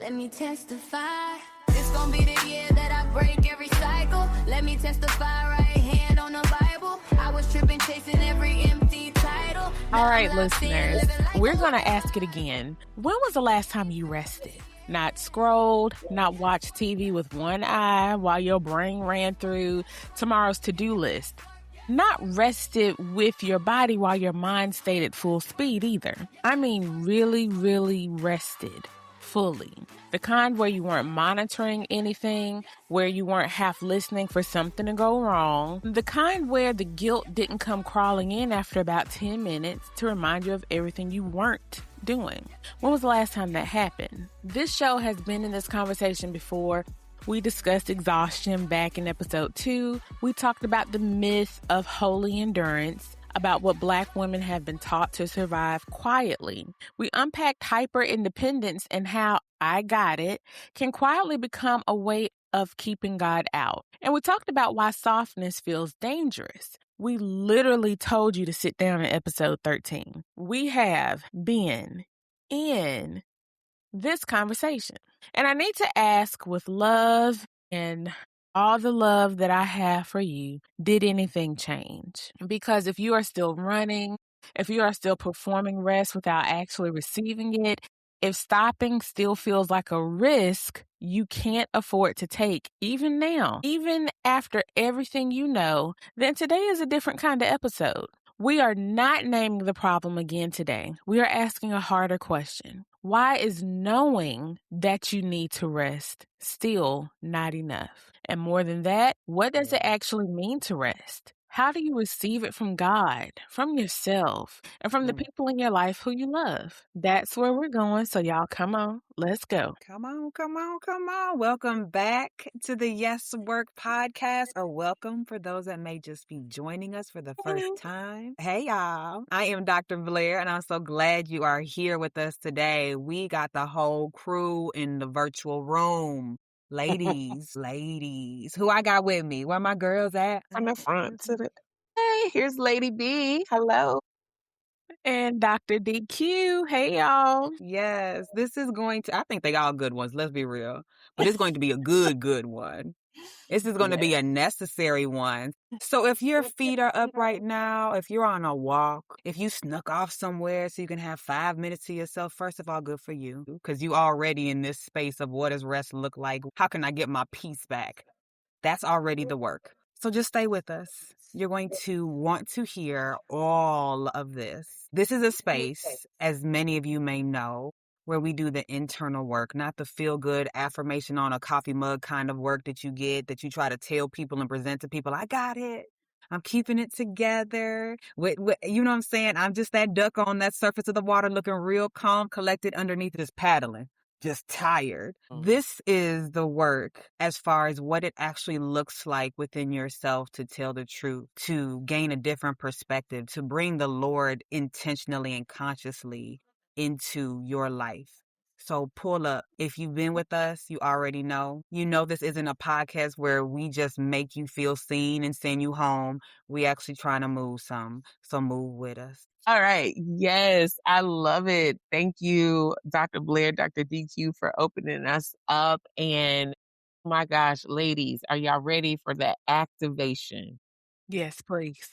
Let me testify. This gonna be the year that I break every cycle. Let me testify, right hand on the Bible. I was tripping, chasing every empty title. All right, listeners, we're going to ask it again. When was the last time you rested? Not scrolled, not watched TV with one eye while your brain ran through tomorrow's to-do list. Not rested with your body while your mind stayed at full speed either. I mean, really, really rested fully. The kind where you weren't monitoring anything, where you weren't half listening for something to go wrong. The kind where the guilt didn't come crawling in after about 10 minutes to remind you of everything you weren't doing. When was the last time that happened? This show has been in this conversation before. We discussed exhaustion back in episode 2. We talked about the myth of holy endurance, about what Black women have been taught to survive quietly. We unpacked hyper-independence and how I got it can quietly become a way of keeping God out. And we talked about why softness feels dangerous. We literally told you to sit down in episode 13. We have been in this conversation. And I need to ask with love and all the love that I have for you, did anything change? Because if you are still running, if you are still performing rest without actually receiving it, if stopping still feels like a risk you can't afford to take, even now, even after everything you know, then today is a different kind of episode. We are not naming the problem again today. We are asking a harder question. Why is knowing that you need to rest still not enough? And more than that, what does it actually mean to rest? How do you receive it from God, from yourself, and from the people in your life who you love? That's where we're going. So y'all come on, let's go. Come on. Welcome back to the YesWork podcast, or welcome for those that may just be joining us for the first time. Hey, y'all. I am Dr. Blair, and I'm so glad you are here with us today. We got the whole crew in the virtual room. Ladies, who I got with me? Where my girls at? From the front to the... Hey, here's Lady B. Hello. And Dr. DQ. Hey, y'all. Yes, this is going to, I think they all good ones, let's be real. But it's going to be a good one. This is going to be a necessary one. So if your feet are up right now, if you're on a walk, if you snuck off somewhere so you can have 5 minutes to yourself, first of all, good for you. Because you already in this space of what does rest look like? How can I get my peace back? That's already the work. So just stay with us. You're going to want to hear all of this. This is a space, as many of you may know, where we do the internal work, not the feel-good affirmation on a coffee mug kind of work that you get, that you try to tell people and present to people. I got it. I'm keeping it together. You know what I'm saying? I'm just that duck on that surface of the water looking real calm, collected underneath, just paddling. Just tired. This is the work as far as what it actually looks like within yourself to tell the truth, to gain a different perspective, to bring the Lord intentionally and consciously into your life. So pull up. If you've been with us, you already know. You know this isn't a podcast where we just make you feel seen and send you home. We actually trying to move some. So move with us. All right. Yes, I love it. Thank you, Dr. Blair, Dr. DQ, for opening us up. And oh my gosh, ladies, are y'all ready for the activation? Yes, please.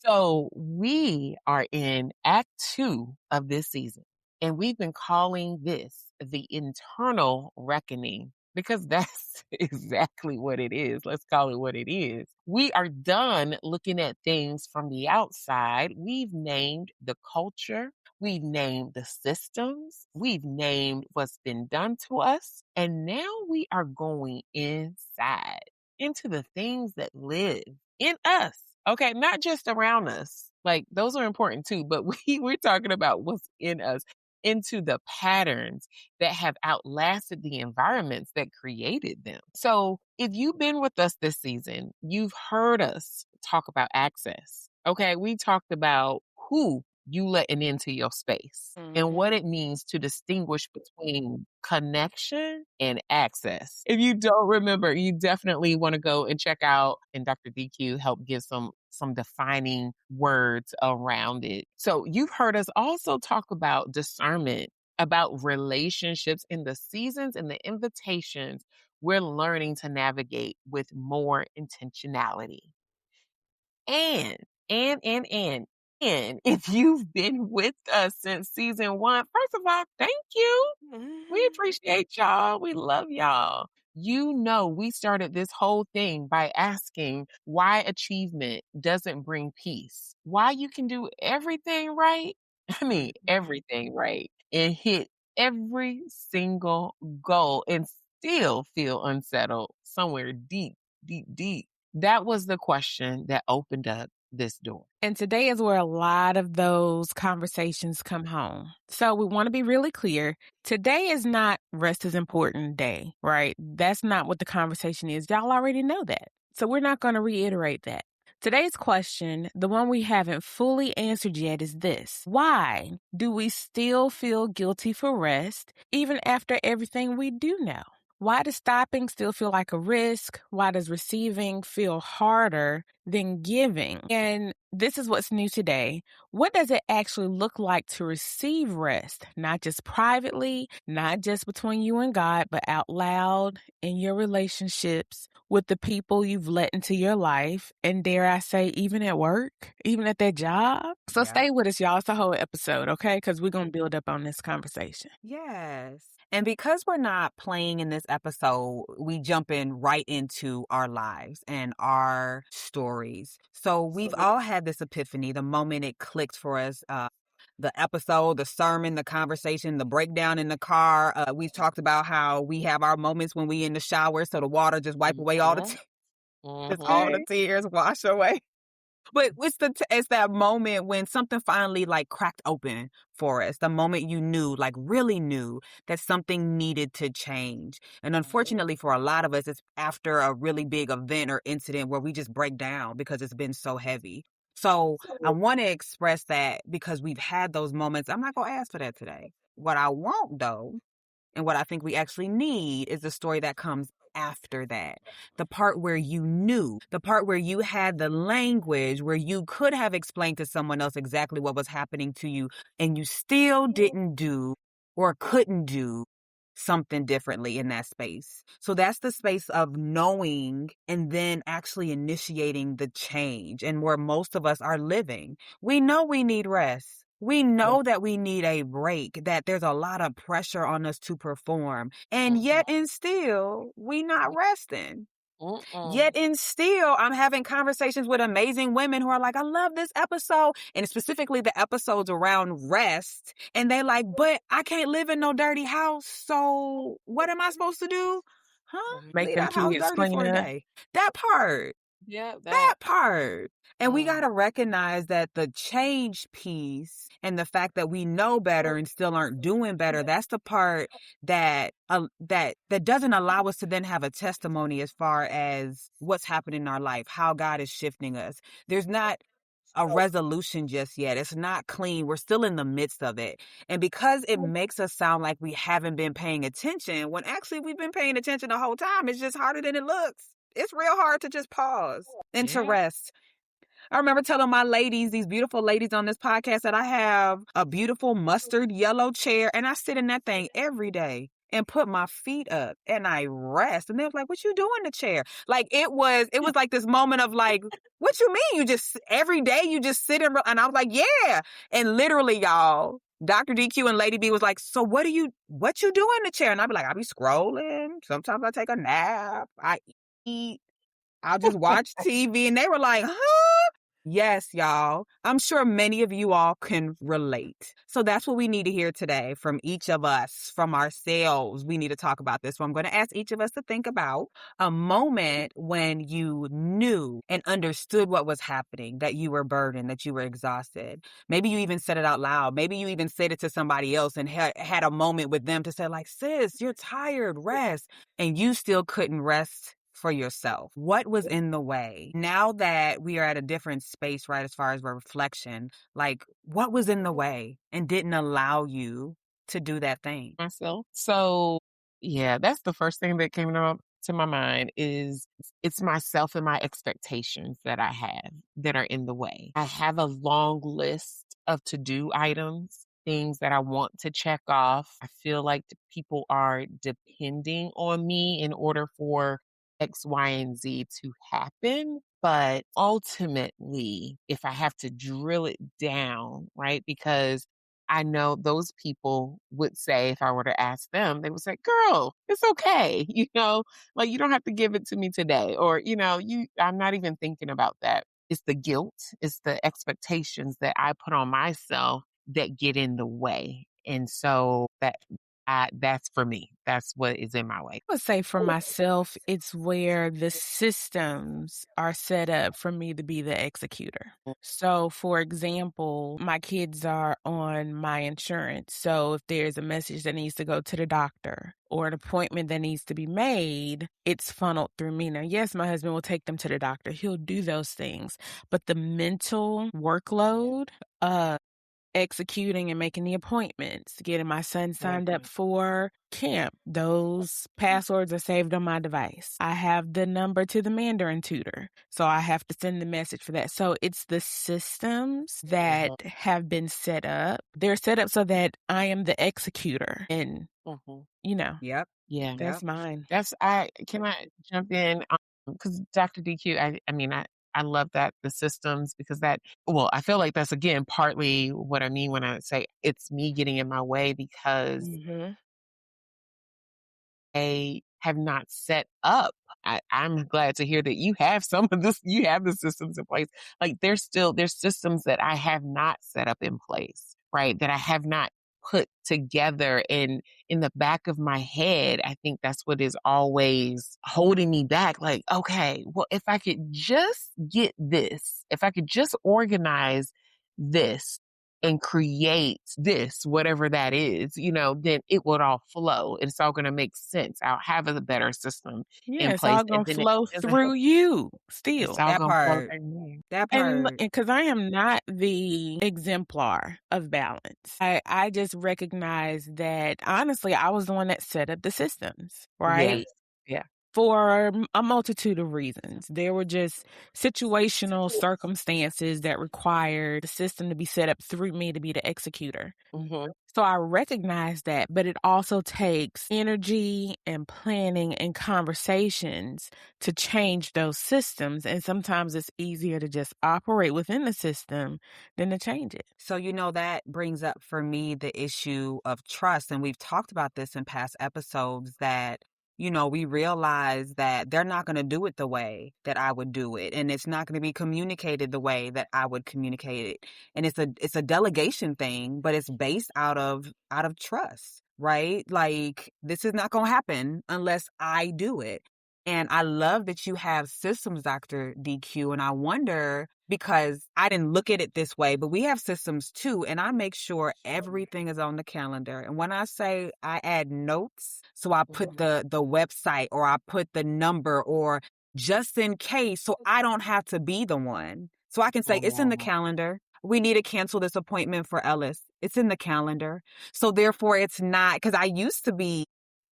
So we are in Act 2 of this season, and we've been calling this the internal reckoning, because that's exactly what it is. Let's call it what it is. We are done looking at things from the outside. We've named the culture. We've named the systems. We've named what's been done to us. And now we are going inside into the things that live in us. Okay, not just around us. Like, those are important too, but we're talking about what's in us, into the patterns that have outlasted the environments that created them. So if you've been with us this season, you've heard us talk about access. Okay, we talked about who you letting into your space and what it means to distinguish between connection and access. If you don't remember, you definitely want to go and check out, and Dr. DQ helped give some defining words around it. So you've heard us also talk about discernment about relationships and the seasons and the invitations we're learning to navigate with more intentionality. And, and, and, and, and if you've been with us since season one, first of all, thank you. We appreciate y'all. We love y'all. You know, we started this whole thing by asking why achievement doesn't bring peace, why you can do everything right. I mean, everything right, and hit every single goal and still feel unsettled somewhere deep, deep, deep. That was the question that opened up this door. And today is where a lot of those conversations come home. So we want to be really clear. Today is not rest is important day, right? That's not what the conversation is. Y'all already know that. So we're not going to reiterate that. Today's question, the one we haven't fully answered yet, is this. Why do we still feel guilty for rest even after everything we do now? Why does stopping still feel like a risk? Why does receiving feel harder than giving? And this is what's new today. What does it actually look like to receive rest? Not just privately, not just between you and God, but out loud in your relationships with the people you've let into your life. And dare I say, even at work, even at that job. So stay with us, y'all. It's a whole episode, okay? Because we're going to build up on this conversation. Yes. And because we're not playing in this episode, we jump in right into our lives and our stories. So we've all had this epiphany, the moment it clicked for us. The episode, the sermon, the conversation, the breakdown in the car. We've talked about how we have our moments when we in the shower, so the water just wipe away all the just all the tears wash away. But it's that moment when something finally like cracked open for us. The moment you knew, like really knew that something needed to change. And unfortunately for a lot of us, it's after a really big event or incident where we just break down because it's been so heavy. So I want to express that because we've had those moments. I'm not going to ask for that today. What I want though, and what I think we actually need is the story that comes after that. The part where you knew, the part where you had the language, where you could have explained to someone else exactly what was happening to you, and you still didn't do or couldn't do something differently in that space. So that's the space of knowing and then actually initiating the change, and where most of us are living. We know we need rest. We know that we need a break, that there's a lot of pressure on us to perform. And yet and still, we not resting. Yet and still, I'm having conversations with amazing women who are like, I love this episode. And specifically the episodes around rest. And they like, but I can't live in no dirty house. So what am I supposed to do? Huh? Make Leave them that house kids dirty for a clean up. day. That part. Yeah, That part. And we got to recognize that the change piece and the fact that we know better and still aren't doing better, that's the part that that doesn't allow us to then have a testimony as far as what's happening in our life, how God is shifting us. There's not a resolution just yet. It's not clean. We're still in the midst of it. And because it makes us sound like we haven't been paying attention, when actually we've been paying attention the whole time, it's just harder than it looks. It's real hard to just pause and to rest. I remember telling my ladies, these beautiful ladies on this podcast, that I have a beautiful mustard yellow chair and I sit in that thing every day and put my feet up and I rest. And they was like, what you do in the chair? Like it was like this moment of like, what you mean? You just, every day you just sit and I was like, yeah. And literally y'all, Dr. DQ and Lady B was like, so what do you do in the chair? And I'd be like, I'll be scrolling. Sometimes I take a nap. I eat. I'll just watch TV. And they were like, huh? Yes, y'all. I'm sure many of you all can relate. So that's what we need to hear today from each of us, from ourselves. We need to talk about this. So I'm going to ask each of us to think about a moment when you knew and understood what was happening, that you were burdened, that you were exhausted. Maybe you even said it out loud. Maybe you even said it to somebody else and had a moment with them to say like, sis, you're tired, rest. And you still couldn't rest for yourself. What was in the way? Now that we are at a different space, right, as far as reflection, like what was in the way and didn't allow you to do that thing? Myself. So yeah, that's the first thing that came to my mind is it's myself and my expectations that I have that are in the way. I have a long list of to-do items things that I want to check off. I feel like people are depending on me in order for X, Y, and Z to happen. But ultimately, if I have to drill it down, right? Because I know those people would say, if I were to ask them, they would say, girl, it's okay. Like you don't have to give it to me today. Or, I'm not even thinking about that. It's the guilt, it's the expectations that I put on myself that get in the way. And so that's for me. That's what is in my way. I would say for myself, it's where the systems are set up for me to be the executor. So, for example, my kids are on my insurance. So, if there's a message that needs to go to the doctor or an appointment that needs to be made, it's funneled through me. Now, yes, my husband will take them to the doctor, he'll do those things. But the mental workload, executing and making the appointments, getting my son signed up for camp. Those passwords are saved on my device. I have the number to the Mandarin tutor, so I have to send the message for that. So it's the systems that have been set up. They're set up so that I am the executor, and Yep. Yeah. that's mine. Can I jump in? Because Dr. DQ, I love that the systems, because I feel like that's again partly what I mean when I say it's me getting in my way, because Mm-hmm. they have not set up. I'm glad to hear that you have some of this, you have the systems in place. Like there's systems that I have not set up in place, right? That I have not put together, and in the back of my head, I think that's what is always holding me back. Like, okay, well, if I could just get this, if I could just organize this and create this, whatever that is, then it would all flow. It's all going to make sense. I'll have a better system Yeah, in it's place. all And gonna then it flow doesn't have, through you it's still. all That going to flow part. through me. That And part. because I am not the exemplar of balance, I just recognize that honestly, I was the one that set up the systems, Yes. right? Yeah. For a multitude of reasons. There were just situational circumstances that required the system to be set up through me to be the executor. Mm-hmm. So I recognize that, but it also takes energy and planning and conversations to change those systems. And sometimes it's easier to just operate within the system than to change it. So, that brings up for me the issue of trust. And we've talked about this in past episodes that, we realize that they're not going to do it the way that I would do it. And it's not going to be communicated the way that I would communicate it. And it's a delegation thing, but it's based out of trust, right? Like this is not going to happen unless I do it. And I love that you have systems, Dr. DQ. And I wonder, because I didn't look at it this way, but we have systems too. And I make sure everything is on the calendar. And when I say I add notes, so I put the website, or I put the number, or just in case, so I don't have to be the one. So I can say it's in the calendar. We need to cancel this appointment for Ellis. It's in the calendar. So therefore it's not, because I used to be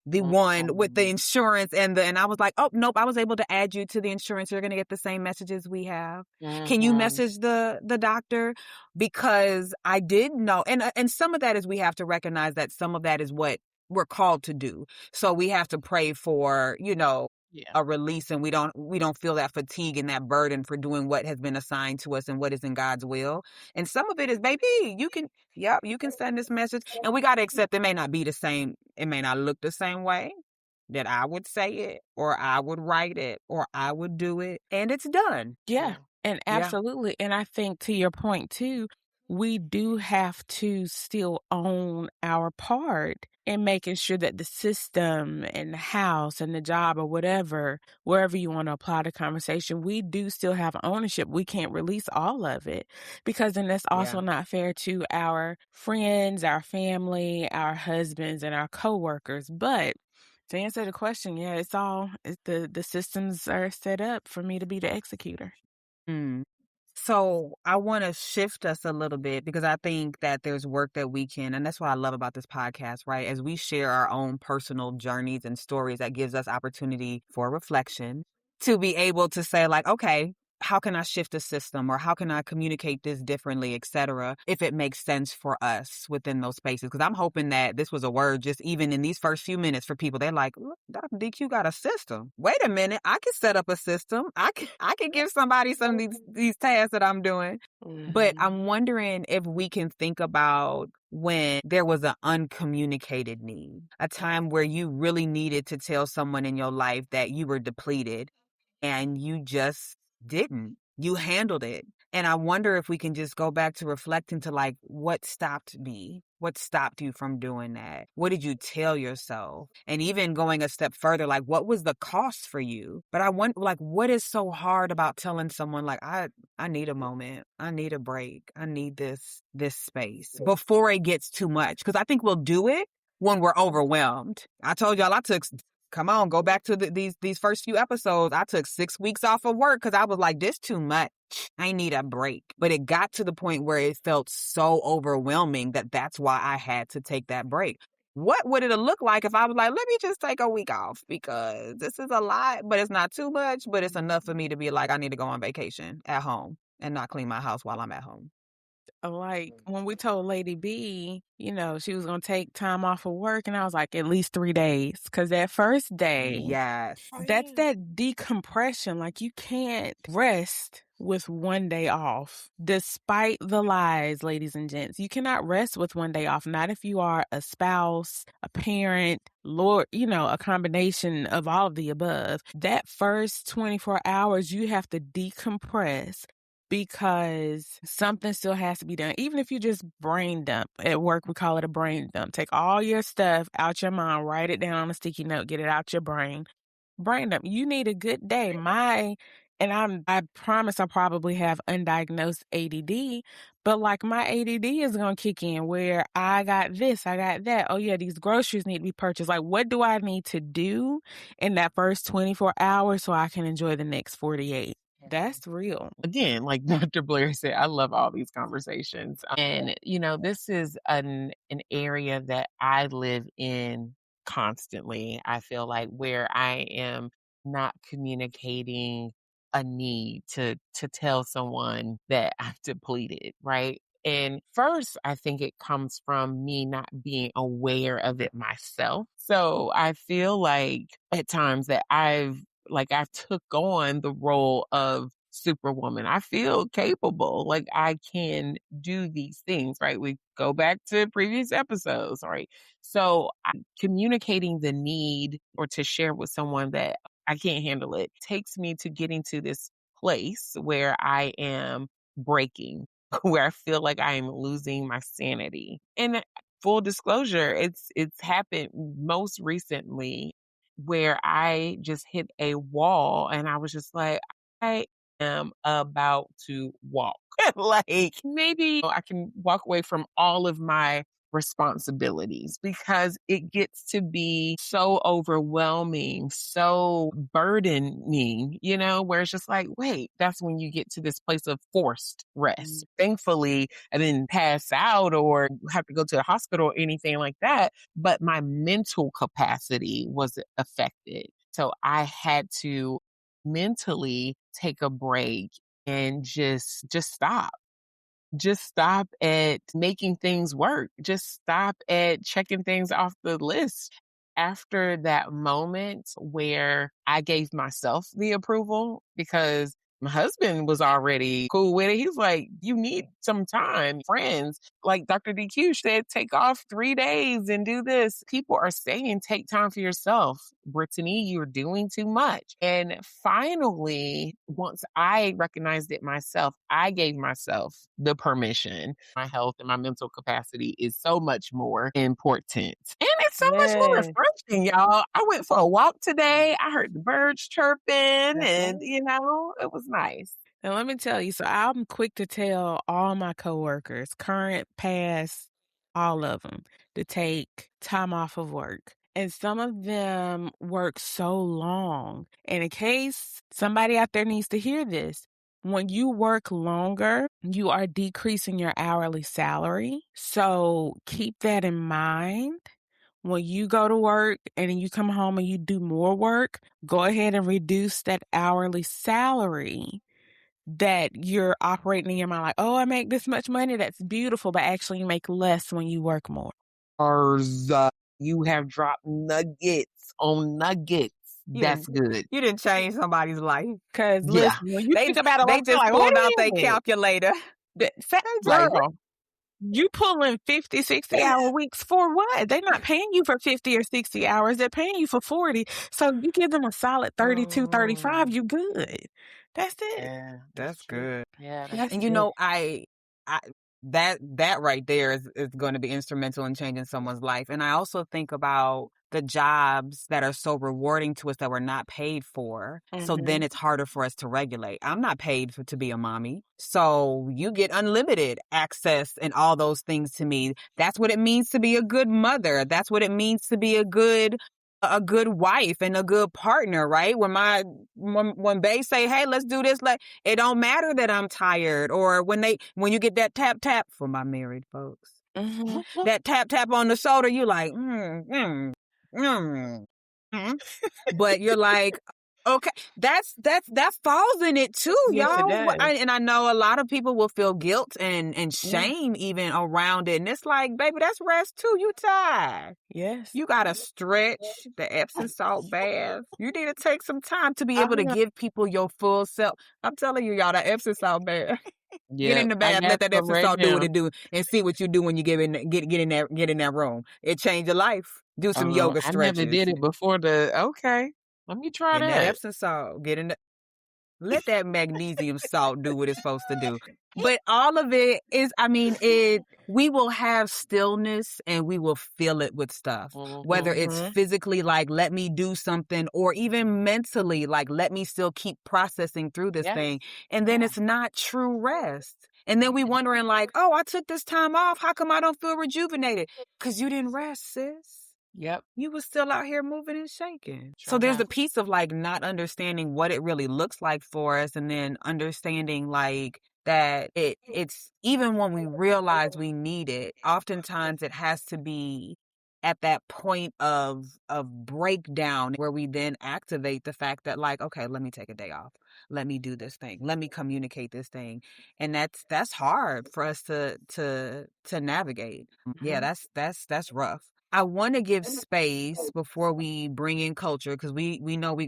the one with the insurance and I was like, oh, nope, I was able to add you to the insurance. You're going to get the same messages we have. Can you message the doctor? Because I did know. And some of that is we have to recognize that some of that is what we're called to do. So we have to pray for, a release, and we don't feel that fatigue and that burden for doing what has been assigned to us and what is in God's will. And some of it is, baby, you can send this message, and we got to accept it may not be the same. It may not look the same way that I would say it, or I would write it, or I would do it, and it's done. Yeah, and Yeah. absolutely. And I think to your point too, we do have to still own our part in making sure that the system and the house and the job or whatever, wherever you want to apply the conversation, we do still have ownership. We can't release all of it, because then that's also not fair to our friends, our family, our husbands, and our coworkers. But to answer the question, yeah, the systems are set up for me to be the executor. Mm. So I want to shift us a little bit, because I think that there's work that we can, and that's what I love about this podcast, right? As we share our own personal journeys and stories, that gives us opportunity for reflection to be able to say, like, okay, how can I shift the system, or how can I communicate this differently, etc., if it makes sense for us within those spaces? Because I'm hoping that this was a word just even in these first few minutes for people. They're like, "Look, Dr. DQ got a system. Wait a minute, I can set up a system. I can give somebody some of these tasks that I'm doing." But I'm wondering if we can think about when there was an uncommunicated need, a time where you really needed to tell someone in your life that you were depleted and you just didn't. You handled it. And I wonder if we can just go back to reflecting to like, what stopped me? What stopped you from doing that? What did you tell yourself? And even going a step further, like, what was the cost for you? But I want, like, what is so hard about telling someone like, I need a moment. I need a break. I need this space before it gets too much. Because I think we'll do it when we're overwhelmed. I told y'all come on, go back to these first few episodes. I took 6 weeks off of work because I was like, this too much. I need a break. But it got to the point where it felt so overwhelming that's why I had to take that break. What would it look like if I was like, let me just take a week off, because this is a lot, but it's not too much, but it's enough for me to be like, I need to go on vacation at home and not clean my house while I'm at home. Like when we told Lady B, she was going to take time off of work, and I was like, at least 3 days. Because that first day, Yes. that's that decompression. Like, you can't rest with 1 day off, despite the lies, ladies and gents. You cannot rest with 1 day off. Not if you are a spouse, a parent, Lord, a combination of all of the above. That first 24 hours, you have to decompress, because something still has to be done. Even if you just brain dump at work, we call it a brain dump. Take all your stuff out your mind, write it down on a sticky note, get it out your brain. Brain dump. You need a good day. I promise I probably have undiagnosed ADD, but like my ADD is going to kick in where I got this, I got that. Oh yeah, these groceries need to be purchased. Like, what do I need to do in that first 24 hours so I can enjoy the next 48? That's real. Again, like Dr. Blair said, I love all these conversations. And, this is an area that I live in constantly. I feel like where I am not communicating a need to tell someone that I've depleted, right? And first, I think it comes from me not being aware of it myself. So I feel like at times that I took on the role of superwoman. I feel capable. Like I can do these things, right? We go back to previous episodes, right? So communicating the need or to share with someone that I can't handle it takes me to getting to this place where I am breaking, where I feel like I am losing my sanity. And full disclosure, it's happened most recently where I just hit a wall and I was just like, I am about to walk. Like maybe I can walk away from all of my responsibilities because it gets to be so overwhelming, so burdening, where it's just like, wait, that's when you get to this place of forced rest. Thankfully, I didn't pass out or have to go to the hospital or anything like that, but my mental capacity was affected. So I had to mentally take a break and just stop. Just stop at making things work. Just stop at checking things off the list. After that moment where I gave myself the approval, because my husband was already cool with it. He was like, you need some time. Friends, like Dr. DQ said, take off 3 days and do this. People are saying, take time for yourself. Brittany, you're doing too much. And finally, once I recognized it myself, I gave myself the permission. My health and my mental capacity is so much more important. And it's so much more refreshing, y'all. I went for a walk today. I heard the birds chirping and, it was nice. And let me tell you, so I'm quick to tell all my coworkers, current, past, all of them, to take time off of work. And some of them work so long. And in case somebody out there needs to hear this, when you work longer, you are decreasing your hourly salary. So keep that in mind. When you go to work and then you come home and you do more work, go ahead and reduce that hourly salary that you're operating in your mind like, oh, I make this much money. That's beautiful. But actually, you make less when you work more. You have dropped nuggets on nuggets. That's good. You didn't change somebody's life. Because Yeah. listen, when you They think about it they like that, just like, wait pulled out a their minute. calculator. Girl, Like, you pulling 50, 60-hour weeks for what? They're not paying you for 50 or 60 hours. They're paying you for 40. So you give them a solid 32, 35, you good. That's it. Yeah, that's true. good. Yeah, That's that's And you it. know, I that right there is going to be instrumental in changing someone's life. And I also think about the jobs that are so rewarding to us that we're not paid for. So then it's harder for us to regulate. I'm not paid to be a mommy. So you get unlimited access and all those things to me. That's what it means to be a good mother. That's what it means to be a good wife and a good partner, right? When they say, "Hey, let's do this," like it don't matter that I'm tired, or when you get that tap tap for my married folks, that tap tap on the shoulder, you like, but you're like, okay, that falls in it too, Yes, it y'all. does. And I know a lot of people will feel guilt and shame even around it, and it's like, baby, that's rest too. You tired. Yes. You gotta stretch the Epsom salt bath. You need to take some time to be able to give people your full self. I'm telling you, y'all, that Epsom salt bath. Get yeah. in the I bath, got let that some Epsom right salt do what now. it do, and see what you do when you get in that room. It changed your life. Do some Oh, yoga I never stretches. did it before okay. Let me try Get in that that. Epsom salt. Let that magnesium salt do what it's supposed to do. But all of it is, I mean, we will have stillness and we will feel it with stuff. Whether it's physically like, let me do something, or even mentally, like, let me still keep processing through this thing. And then it's not true rest. And then we wondering like, oh, I took this time off. How come I don't feel rejuvenated? Because you didn't rest, sis. Yep. You was still out here moving and shaking. Sure So there's have. a piece of like not understanding what it really looks like for us, and then understanding like that it's even when we realize we need it, oftentimes it has to be at that point of breakdown where we then activate the fact that like, okay, let me take a day off. Let me do this thing. Let me communicate this thing. And that's hard for us to navigate. Yeah, that's rough. I want to give space before we bring in culture, because we know we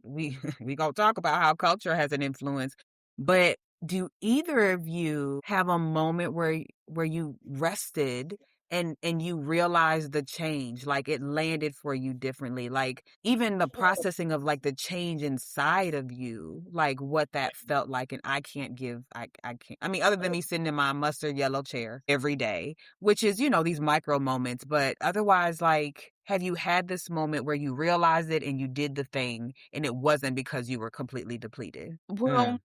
we gonna talk about how culture has an influence. But do either of you have a moment where you rested and you realized the change, like it landed for you differently, like even the processing of like the change inside of you, like what that felt like? And I can't, I mean, other than me sitting in my mustard yellow chair every day, which is, these micro moments. But otherwise, like, have you had this moment where you realized it and you did the thing and it wasn't because you were completely depleted? Well,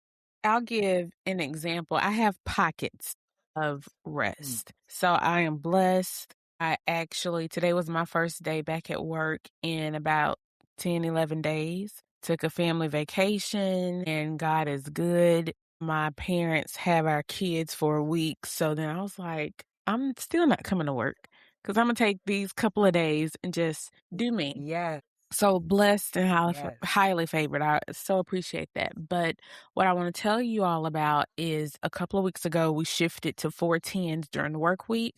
I'll give an example. I have pockets of rest. So I am blessed. Today was my first day back at work in about 10, 11 days. Took a family vacation, and God is good. My parents have our kids for a week. So then I was like, I'm still not coming to work because I'm going to take these couple of days and just do me. Yes. So blessed and Yes. highly favored. I so appreciate that. But what I want to tell you all about is a couple of weeks ago, we shifted to 4/10s during the work week.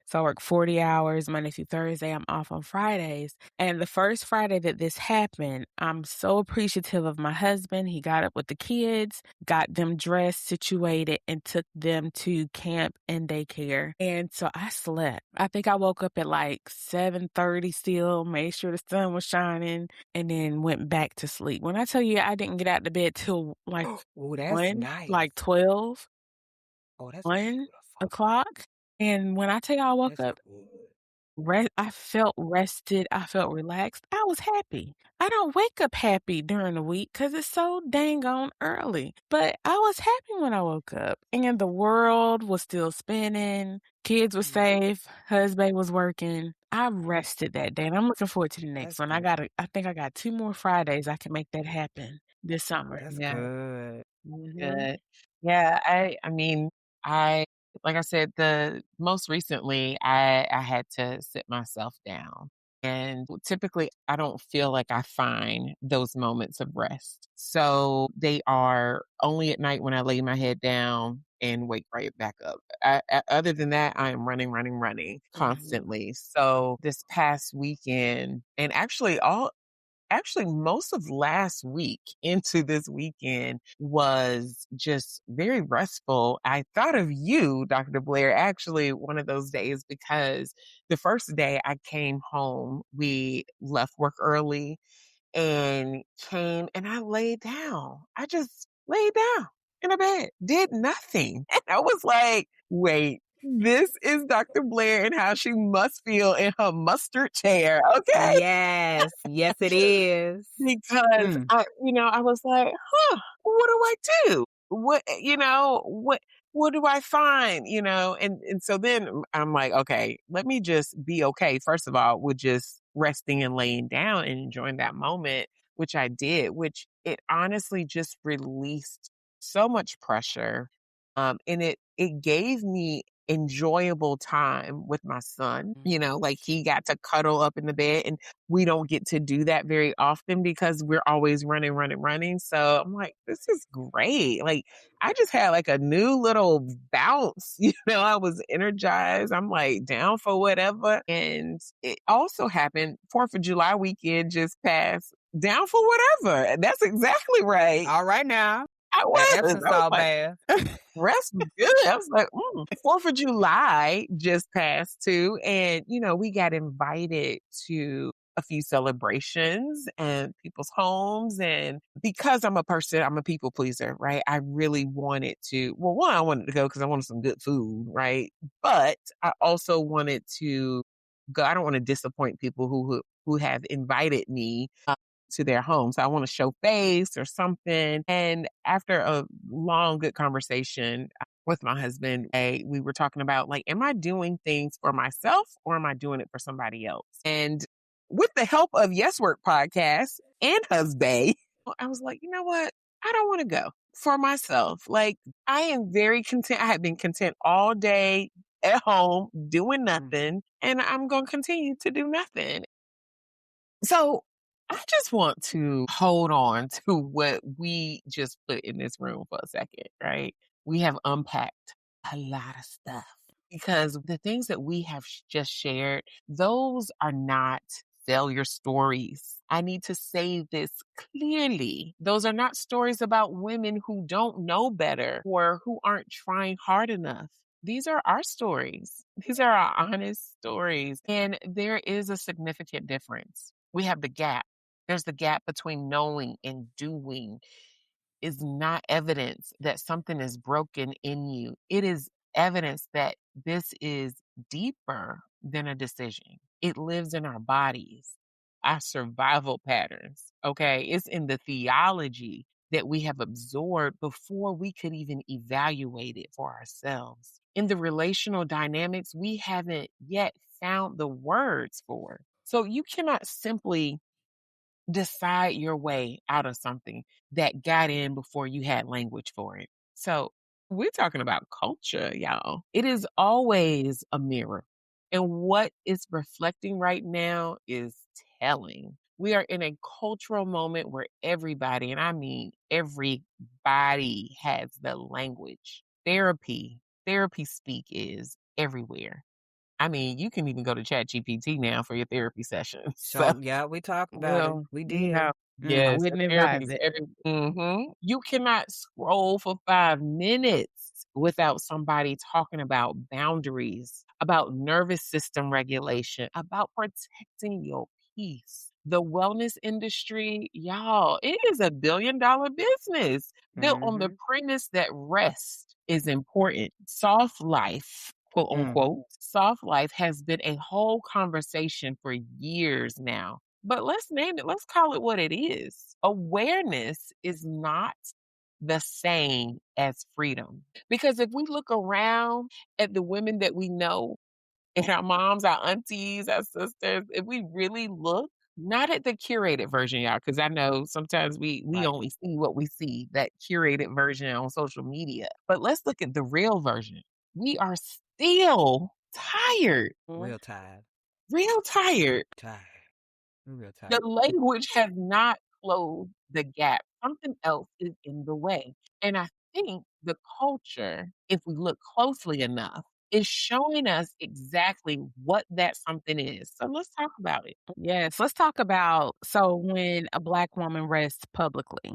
So I work 40 hours Monday through Thursday. I'm off on Fridays. And the first Friday that this happened, I'm so appreciative of my husband. He got up with the kids, got them dressed, situated, and took them to camp and daycare. And so I slept. I think I woke up at like 7:30 still, made sure the sun was shining, and then went back to sleep. When I tell you I didn't get out of bed till like Oh, that's 1, nice. like 12, Oh, that's 1 beautiful. o'clock. And when I tell you I woke That's up, good. I felt rested. I felt relaxed. I was happy. I don't wake up happy during the week because it's so dang on early. But I was happy when I woke up. And the world was still spinning. Kids were safe. Husband was working. I rested that day. And I'm looking forward to the next That's one. good. I think I got 2 more Fridays I can make that happen this summer. That's Yeah. good. Good. Yeah, I mean, I like I said, the most recently I had to sit myself down. And typically, I don't feel like I find those moments of rest. So they are only at night when I lay my head down and wake right back up. Other than that, I am running, running, running constantly. So this past weekend, and actually most of last week into this weekend was just very restful. I thought of you, Dr. Blair, actually one of those days, because the first day I came home, we left work early and came and I laid down. I just laid down in a bed, did nothing. And I was like, wait, this is Dr. Blair and how she must feel in her mustard chair. Okay. Yes. Yes, it is. Because I was like, what do I do? What do I find? And so then I'm like, okay, let me just be okay. First of all, with just resting and laying down and enjoying that moment, which I did, which it honestly just released so much pressure. And it gave me enjoyable time with my son, like he got to cuddle up in the bed, and we don't get to do that very often because we're always running, running, running. So I'm like, this is great. Like I just had like a new little bounce, I was energized. I'm like down for whatever. And it also happened 4th of July weekend just passed, down for whatever. That's exactly right. All right now. I That was. Epsom I was salt like, bath. rest was good. I was like, 4th of July just passed too. And, we got invited to a few celebrations and people's homes. And because I'm a people pleaser, right? I really wanted to, well, one, I wanted to go because I wanted some good food, right? But I also wanted to go. I don't want to disappoint people who have invited me to their home. So I want to show face or something. And after a long, good conversation with my husband, we were talking about like, am I doing things for myself or am I doing it for somebody else? And with the help of YesWork podcast and husband, I was like, you know what? I don't want to go for myself. Like I am very content. I have been content all day at home doing nothing, and I'm going to continue to do nothing. So I just want to hold on to what we just put in this room for a second, right? We have unpacked a lot of stuff because the things that we have just shared, those are not failure stories. I need to say this clearly. Those are not stories about women who don't know better or who aren't trying hard enough. These are our stories. These are our honest stories. And there is a significant difference. We have the gap. There's the gap between knowing and doing is not evidence that something is broken in you. It is evidence that this is deeper than a decision. It lives in our bodies, our survival patterns. Okay. It's in the theology that we have absorbed before we could even evaluate it for ourselves. In the relational dynamics, we haven't yet found the words for. So you cannot simply decide your way out of something that got in before you had language for it. So we're talking about culture, y'all. It is always a mirror. And what it's reflecting right now is telling. We are in a cultural moment where everybody, and I mean everybody, has the language. Therapy speak is everywhere. I mean, you can even go to ChatGPT now for your therapy sessions. So, yeah, we talked about it. We did. Yes, wouldn't therapy's advise it. You cannot scroll for 5 minutes without somebody talking about boundaries, about nervous system regulation, about protecting your peace. The wellness industry, y'all, it is a billion-dollar business built on the premise that rest is important. Soft life, quote unquote, soft life has been a whole conversation for years now. But let's name it, let's call it what it is. Awareness is not the same as freedom. Because if we look around at the women that we know, and our moms, our aunties, our sisters, if we really look, not at the curated version, y'all, because I know sometimes we only see what we see, that curated version on social media. But let's look at the real version. We are still tired. Real tired. real tired. Tired. We're real The tired. language has not closed the gap. Something else is in the way. And I think the culture, if we look closely enough, is showing us exactly what that something is. So let's talk about it. Yes, let's talk about when a Black woman rests publicly.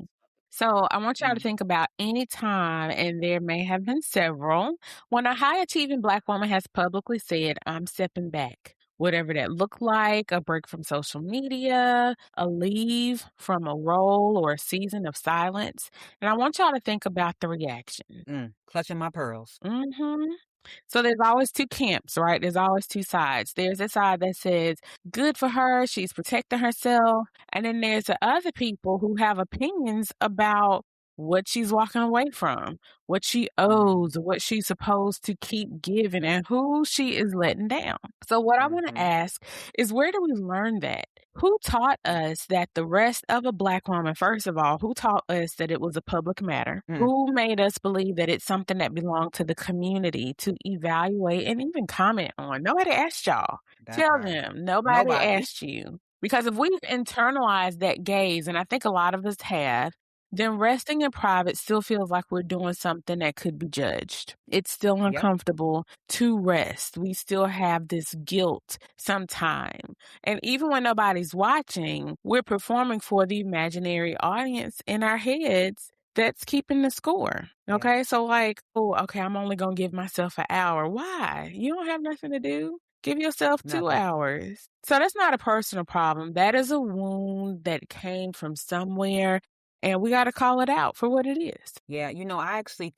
So I want y'all to Mm. think about any time, and there may have been several, when a high achieving Black woman has publicly said, I'm stepping back. Whatever that looked like, a break from social media, a leave from a role or a season of silence. And I want y'all to think about the reaction. Clutching my pearls. hmm So there's always two camps, right? There's always two sides. There's a side that says, good for her, she's protecting herself. And then there's the other people who have opinions about what she's walking away from, what she owes, what she's supposed to keep giving, and who she is letting down. So what I want to ask is, where do we learn that? Who taught us that the rest of a Black woman, first of all, who taught us that it was a public matter? Who made us believe that it's something that belonged to the community to evaluate and even comment on? Nobody asked y'all. That Tell part. them. Nobody asked you. Because if we've internalized that gaze, and I think a lot of us have, then resting in private still feels like we're doing something that could be judged. It's still uncomfortable to rest. We still have this guilt sometime. And even when nobody's watching, we're performing for the imaginary audience in our heads that's keeping the score. Okay. So I'm only going to give myself an hour. Why? You don't have nothing to do. Give yourself 2 Nothing. hours. So that's not a personal problem. That is a wound that came from somewhere, and we got to call it out for what it is. Yeah, I actually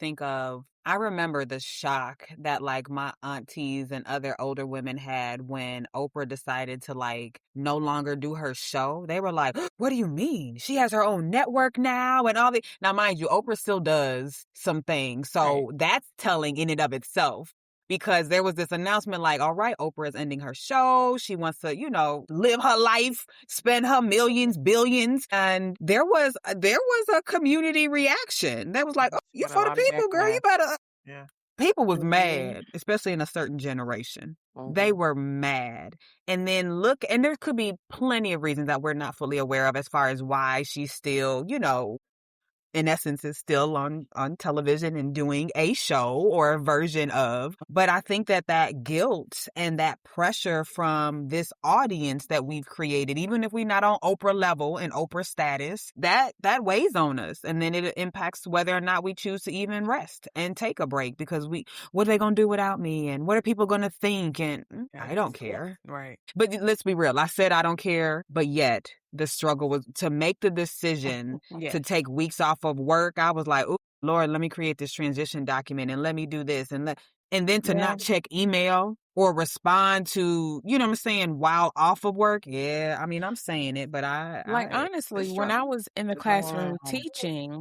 I remember the shock that like my aunties and other older women had when Oprah decided to like no longer do her show. They were like, what do you mean? She has her own network now and all the. Now, mind you, Oprah still does some things. So that's telling in and of itself. Because there was this announcement like, all right, Oprah is ending her show. She wants to, live her life, spend her millions, billions. And there was a community reaction that was like, oh, you for the people, girl. You better. Yeah. People was mad, especially in a certain generation. They were mad. And then and there could be plenty of reasons that we're not fully aware of as far as why she's still, in essence, is still on television and doing a show or a version of. But I think that guilt and that pressure from this audience that we've created, even if we're not on Oprah level and Oprah status, that weighs on us. And then it impacts whether or not we choose to even rest and take a break, because what are they going to do without me? And what are people going to think? And I don't care. Right. But let's be real. I said I don't care, but yet the struggle was to make the decision to take weeks off of work. I was like, oh, Lord, let me create this transition document and let me do this. And then to not check email or respond to, you know what I'm saying, while off of work. Yeah, I mean, I'm saying it, but honestly, when I was in the classroom teaching,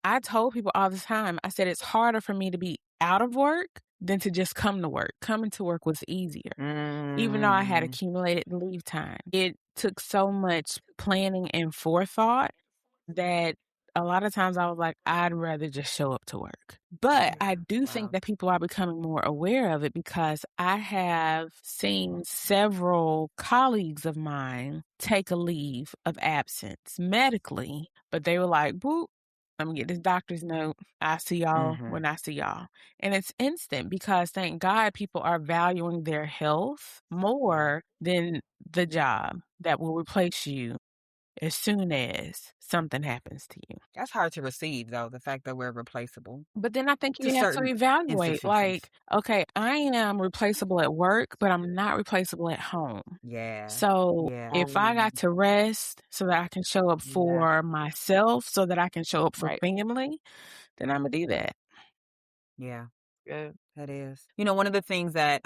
I told people all the time, I said, it's harder for me to be out of work than to just come to work. Coming to work was easier. Even though I had accumulated leave time. It took so much planning and forethought that a lot of times I was like, I'd rather just show up to work. But I do think that people are becoming more aware of it, because I have seen several colleagues of mine take a leave of absence medically, but they were like, boop, I'm gonna get this doctor's note. I see y'all when I see y'all. And it's instant, because thank God people are valuing their health more than the job that will replace you as soon as something happens to you. That's hard to receive, though, the fact that we're replaceable. But then I think you To have to certain evaluate, insufficiencies. okay, I am replaceable at work, but I'm not replaceable at home. Yeah. So Yeah. if I got to rest so that I can show up for myself, so that I can show up for family, then I'm going to do that. Yeah. Good. That is. One of the things that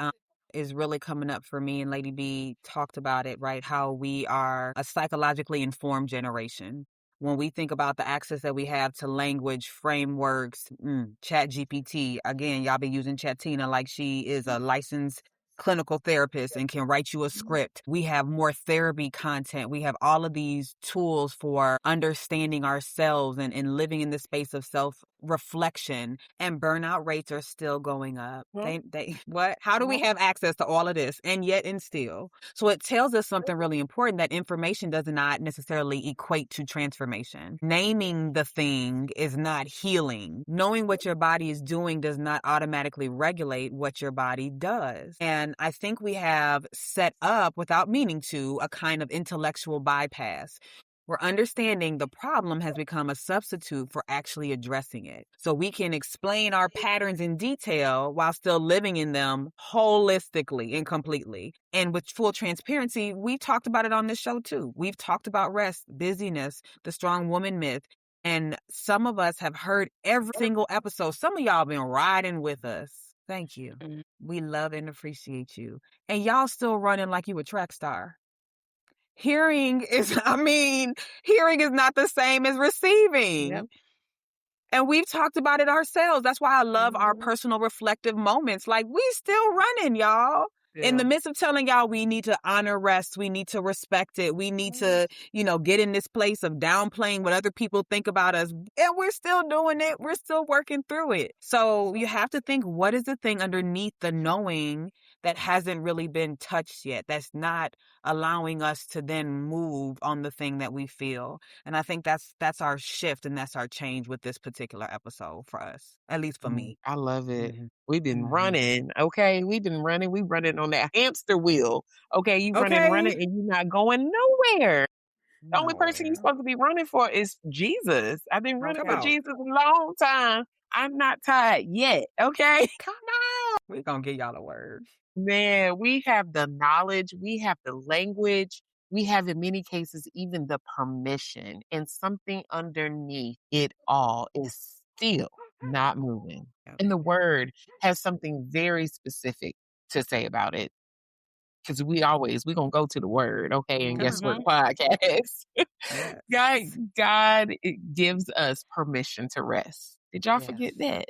is really coming up for me, and Lady B talked about it, right? How we are a psychologically informed generation. When we think about the access that we have to language, frameworks, Chat GPT, again, y'all be using Chatina like she is a licensed clinical therapist and can write you a script. We have more therapy content. We have all of these tools for understanding ourselves and living in the space of reflection, and burnout rates are still going up. Mhm. What? How do we have access to all of this and yet instill? So it tells us something really important, that information does not necessarily equate to transformation. Naming the thing is not healing. Knowing what your body is doing does not automatically regulate what your body does. And I think we have set up, without meaning to, a kind of intellectual bypass. We're understanding the problem has become a substitute for actually addressing it. So we can explain our patterns in detail while still living in them holistically and completely. And with full transparency, we've talked about it on this show too. We've talked about rest, busyness, the strong woman myth. And some of us have heard every single episode. Some of y'all been riding with us. Thank you. We love and appreciate you. And y'all still running like you a track star. Hearing is not the same as receiving. Yep. And we've talked about it ourselves. That's why I love our personal reflective moments. Like, we still running, y'all. In the midst of telling y'all we need to honor rest, we need to respect it, we need to, get in this place of downplaying what other people think about us. And we're still doing it. We're still working through it. So you have to think, what is the thing underneath the knowing that hasn't really been touched yet, that's not allowing us to then move on the thing that we feel? And I think that's our shift, and that's our change with this particular episode for us, at least for me. I love it. Mhm. We've been Mhm. running, okay? We've been running. We running on that hamster wheel, okay? You running, Okay. and you're not going nowhere. The only person you're Nowhere. supposed to be running for is Jesus. I've been Oh, running come for on. Jesus a long time. I'm not tired yet, okay? Come on. We're going to get y'all a word. Man, we have the knowledge, we have the language, we have in many cases even the permission, and something underneath it all is still not moving. Yep. And the word has something very specific to say about it. Because we're gonna go to the word, okay, and YesWork podcast. Yes. God it gives us permission to rest. Did y'all forget Yes.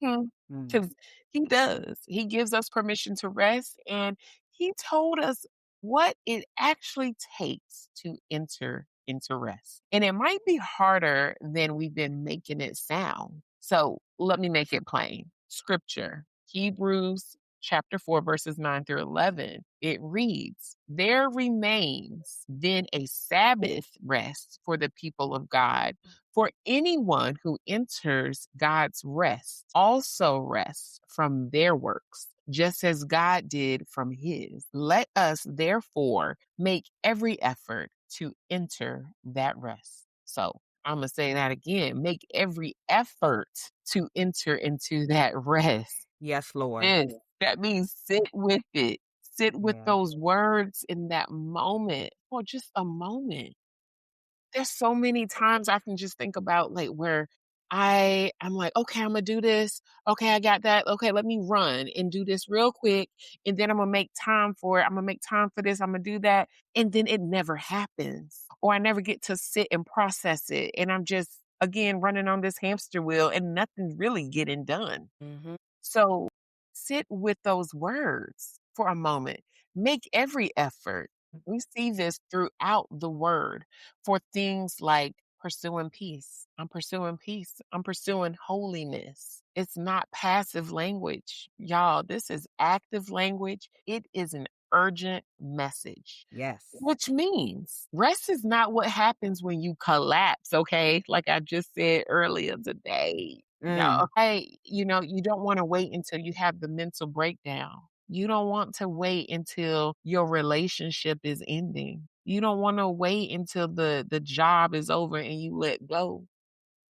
that? Mm. Because he does. He gives us permission to rest, and he told us what it actually takes to enter into rest. And it might be harder than we've been making it sound. So let me make it plain. Scripture, Hebrews chapter 4, verses 9 through 11. It reads, "There remains then a Sabbath rest for the people of God. For anyone who enters God's rest also rests from their works, just as God did from his. Let us therefore make every effort to enter that rest." So I'm going to say that again. Make every effort to enter into that rest. Yes, Lord. Yes, that means sit with it. Sit with Yeah. those words in that moment for just a moment. There's so many times I can just think about like where I'm like, okay, I'm gonna do this. Okay, I got that. Okay, let me run and do this real quick. And then I'm gonna make time for it. I'm gonna make time for this. I'm gonna do that. And then it never happens. Or I never get to sit and process it. And I'm just again running on this hamster wheel and nothing's really getting done. So sit with those words for a moment. Make every effort. We see this throughout the word for things like pursuing peace. I'm pursuing peace. I'm pursuing holiness. It's not passive language. Y'all, this is active language. It is an urgent message. Yes. Which means rest is not what happens when you collapse, okay? Like I just said earlier today. No, hey, you don't want to wait until you have the mental breakdown. You don't want to wait until your relationship is ending. You don't want to wait until the job is over and you let go.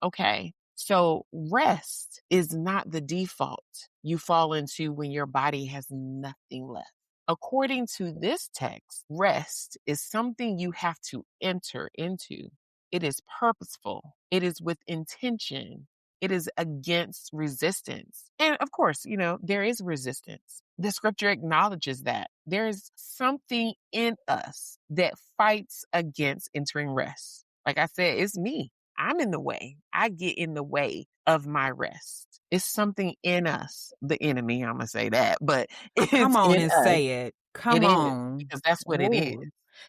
Okay. So rest is not the default you fall into when your body has nothing left. According to this text, rest is something you have to enter into. It is purposeful. It is with intention. It is against resistance. And of course, there is resistance. The scripture acknowledges that. There's something in us that fights against entering rest. Like I said, it's me. I'm in the way. I get in the way of my rest. It's something in us, the enemy, I'm going to say that, but it's Come on in and us. say it. Come It is, on. because that's what it is.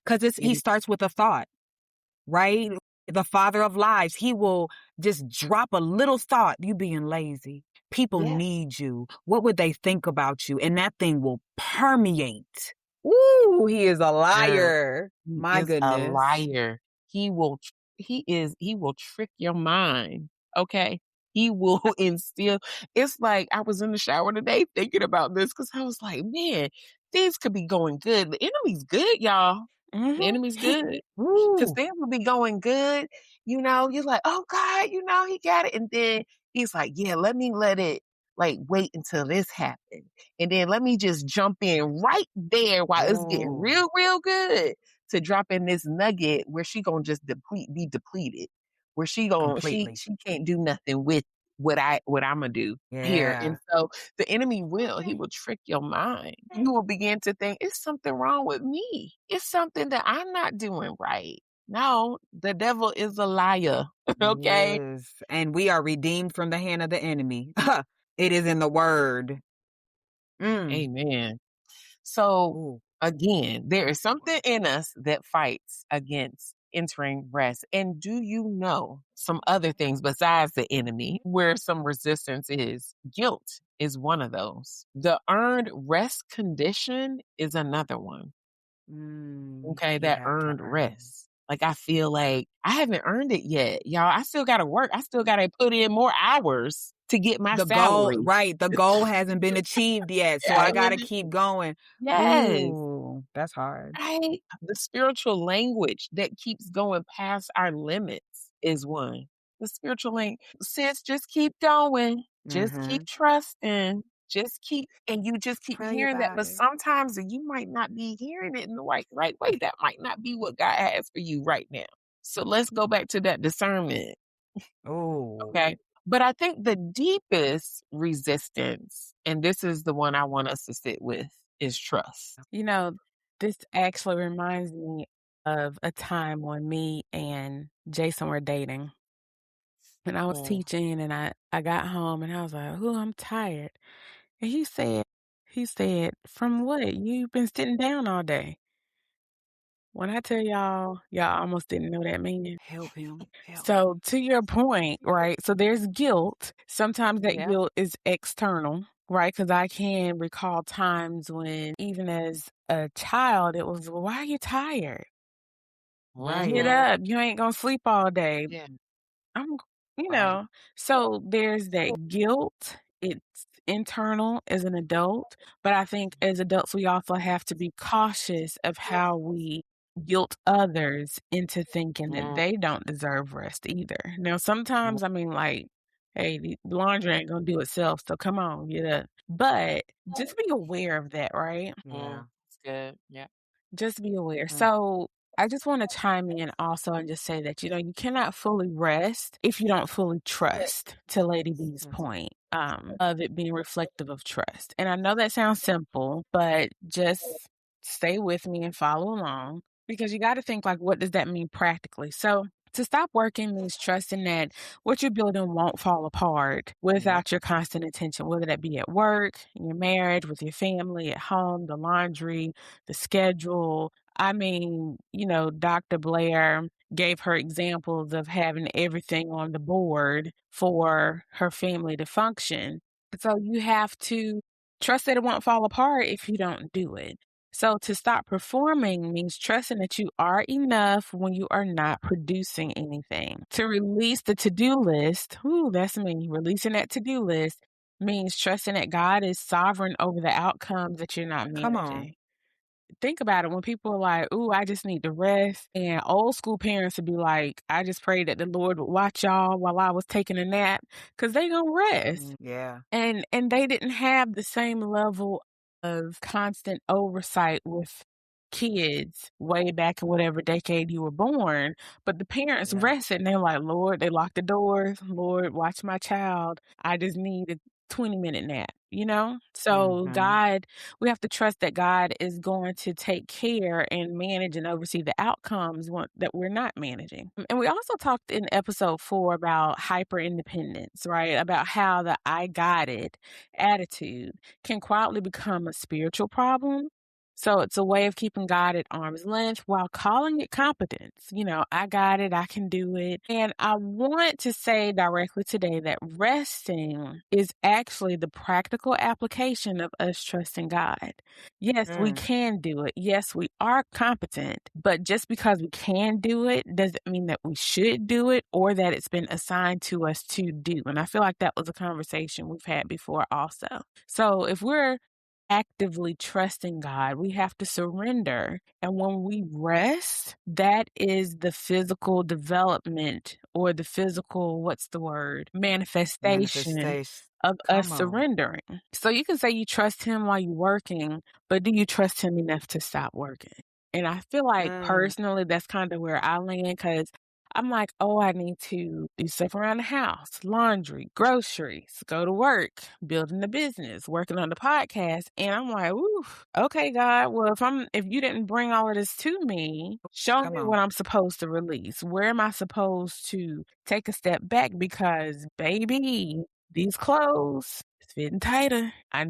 Because he starts with a thought, right? the father of lies. He will just drop a little thought, you being lazy. People Yeah. need you. What would they think about you? And that thing will permeate. Ooh, he is a Girl, liar. he My is a goodness. liar. He will trick your mind. Okay. He will instill. It's like I was in the shower today thinking about this because I was like, man, things could be going good. The enemy's good, y'all. The Mhm. enemy's good. Because Woo. things will be going good. You know, you're like, oh God, you know, he got it. And then he's like, yeah, let me let it like wait until this happens. And then let me just jump in right there while it's getting Ooh. real, real good to drop in this nugget where she gonna just be depleted. Where she Completely. can't do nothing with what I'm gonna do here. And Yeah. so the enemy he will trick your mind. You will begin to think it's something wrong with me. It's something that I'm not doing right. No, the devil is a liar. Okay. Yes. And we are redeemed from the hand of the enemy. It is in the word. Mm. Amen. So Ooh. again, there is something in us that fights against entering rest. And do you know some other things besides the enemy where some resistance is? Guilt is one of those. The earned rest condition is another one. Okay, You that have to earned earn. rest. Like I feel like I haven't earned it yet, y'all. I still got to work. I still got to put in more hours to get my The goal, salary. right. The goal hasn't been achieved yet. So I got to keep going. Yes. Ooh, that's hard. Right? The spiritual language that keeps going past our limits is one. The spiritual language. Sis, just keep going. Just Mm-hmm. keep trusting. And you just keep Pray hearing that. about But it. sometimes you might not be hearing it in the right way. That might not be what God has for you right now. So let's go back to that discernment. Ooh. Okay. But I think the deepest resistance, and this is the one I want us to sit with, is trust. You know, this actually reminds me of a time when me and Jason were dating. And I was Mm. teaching and I got home and I was like, "Ooh, I'm tired." And he said, "From what? You've been sitting down all day." When I tell y'all almost didn't know that meaning. Help him. Help. So to your point, right? So there's guilt. Sometimes that Yeah. guilt is external, right? Because I can recall times when, even as a child, it was, "Well, why are you tired? Get Right. Mhm. up. You ain't gonna sleep all day." Yeah. I'm, you Right. know, so there's that guilt. It's internal as an adult, but I think as adults, we also have to be cautious of how we guilt others into thinking that Mm. they don't deserve rest either. Now, sometimes, I mean, like, hey, the laundry ain't gonna do itself, so come on, get up. But just be aware of that, right? Yeah. That's good. Yeah. Just be aware. Mm. So I just want to chime in also and just say that, you cannot fully rest if you don't fully trust, to Lady B's Mm. point, of it being reflective of trust. And I know that sounds simple, but just stay with me and follow along because you got to think like, what does that mean practically? So to stop working means trusting that what you're building won't fall apart without your constant attention, whether that be at work, in your marriage, with your family, at home, the laundry, the schedule. I mean, Dr. Blair gave her examples of having everything on the board for her family to function. So you have to trust that it won't fall apart if you don't do it. So to stop performing means trusting that you are enough when you are not producing anything. To release the to-do list, that's me. Releasing that to-do list means trusting that God is sovereign over the outcomes that you're not Come on. managing. Think about it. When people are like, "Ooh, I just need to rest," and old school parents would be like, "I just pray that the Lord would watch y'all while I was taking a nap," because they gonna rest. Yeah. And they didn't have the same level of constant oversight with kids way back in whatever decade you were born, but the parents Yeah. rested and they're like, "Lord," they lock the doors, "Lord, watch my child. I just need a 20-minute nap," you know? So Mm-hmm. we have to trust that God is going to take care and manage and oversee the outcomes that we're not managing. And we also talked in episode 4 about hyper independence, right? About how the "I got it" attitude can quietly become a spiritual problem So it's a way of keeping God at arm's length while calling it competence. I got it, I can do it. And I want to say directly today that resting is actually the practical application of us trusting God. Yes, we can do it. Yes, we are competent. But just because we can do it doesn't mean that we should do it or that it's been assigned to us to do. And I feel like that was a conversation we've had before also. So if we're actively trusting God, we have to surrender. And when we rest, that is the physical development or the physical, manifestation of us Come on. surrendering. So you can say you trust Him while you're working, but do you trust Him enough to stop working? And I feel like personally, that's kind of where I land because I'm like, oh, I need to do stuff around the house, laundry, groceries, go to work, building the business, working on the podcast. And I'm like, ooh, okay, God, well, if you didn't bring all of this to me, show Come me on. what I'm supposed to release. Where am I supposed to take a step back? Because baby, these clothes, it's fitting tighter. I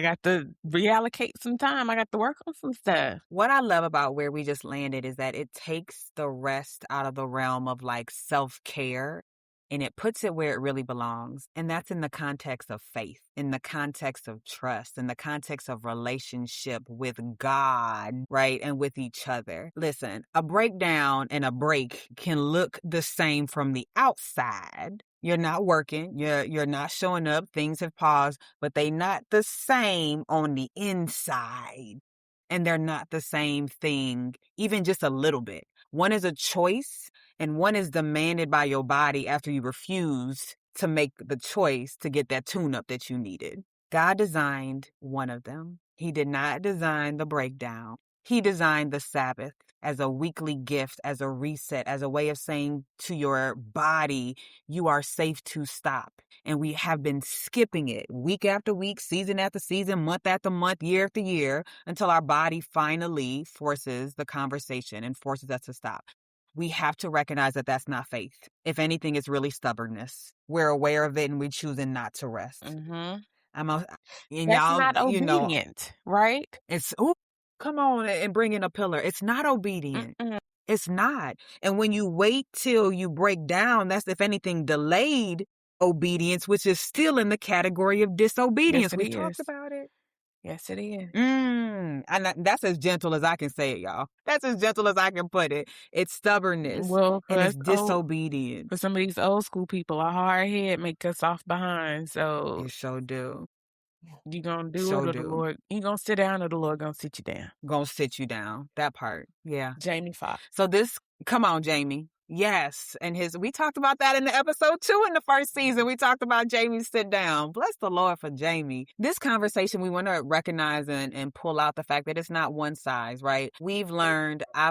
got to reallocate some time. I got to work on some stuff. What I love about where we just landed is that it takes the rest out of the realm of like self-care and it puts it where it really belongs. And that's in the context of faith, in the context of trust, in the context of relationship with God, right? And with each other. Listen, a breakdown and a break can look the same from the outside. You're not working, you're not showing up, things have paused, but they not the same on the inside. And they're not the same thing, even just a little bit. One is a choice and one is demanded by your body after you refused to make the choice to get that tune-up that you needed. God designed one of them. He did not design the breakdown. He designed the Sabbath as a weekly gift, as a reset, as a way of saying to your body, you are safe to stop. And we have been skipping it week after week, season after season, month after month, year after year, until our body finally forces the conversation and forces us to stop. We have to recognize that that's not faith. If anything, it's really stubbornness. We're aware of it and we're choosing not to rest. Mm-hmm. And That's y'all, not obedient, right? it's, come on and bring in a pillar. It's not obedient. Mm-mm. It's not. And when you wait till you break down, that's, if anything, delayed obedience, which is still in the category of disobedience. Yes, We talked is. about it. Yes, it is. And that's as gentle as I can say it, y'all. That's as gentle as I can put it. It's stubbornness Well, and it's for disobedience. some of these old school people, a hard head make us off behind. So You sure do. you gonna do Sure it, or do. the Lord, you gonna sit down, or the Lord gonna sit you down. Gonna sit you down. That part. Yeah. Jamie Foxx. So come on, Jamie. Yes. And we talked about that in the episode 2 in the first season. We talked about Jamie sit down. Bless the Lord for Jamie. This conversation, we want to recognize and pull out the fact that it's not one size, right? I've